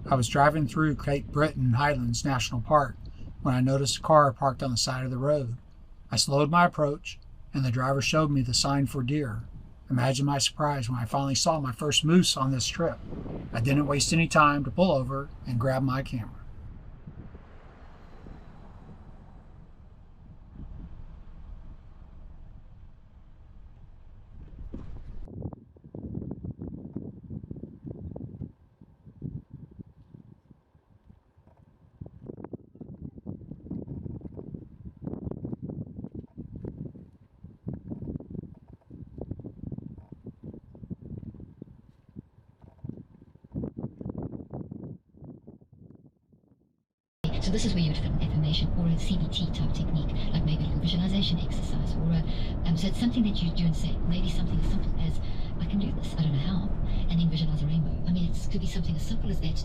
I was driving through Cape Breton Highlands National Park when I noticed a car parked on the side of the road. I slowed my approach, and the driver showed me the sign for deer. Imagine my surprise when I finally saw my first moose on this trip. I didn't waste any time to pull over and grab my camera. So this is where you would fit an affirmation or a CBT type technique, like maybe a little visualization exercise, or so it's something that you do and say, maybe something as simple as, I can do this, I don't know how, and then visualize a rainbow. I mean, it could be something as simple as that.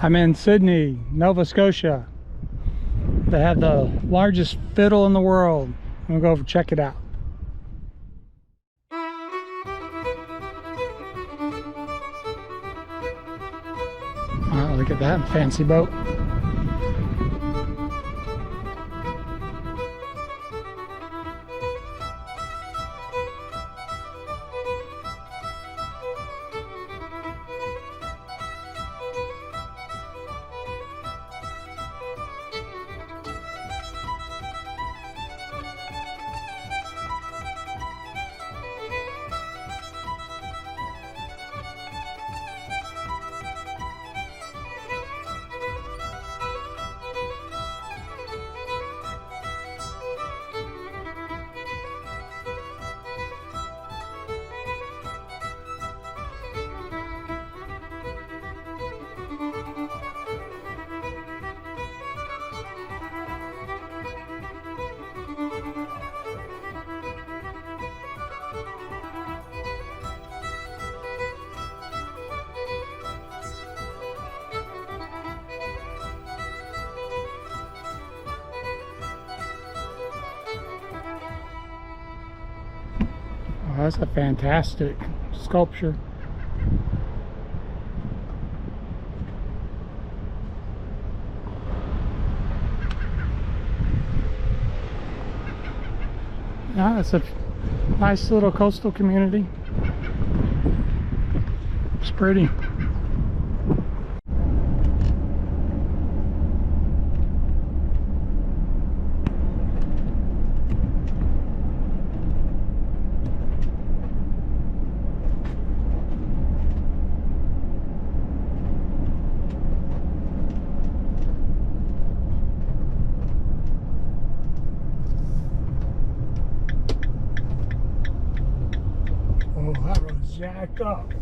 I'm in Sydney, Nova Scotia. They have the largest fiddle in the world. I'm gonna go check it out. Oh, look at that fancy boat. Oh, that's a fantastic sculpture. Yeah, it's a nice little coastal community. It's pretty. Oh, that was jacked up.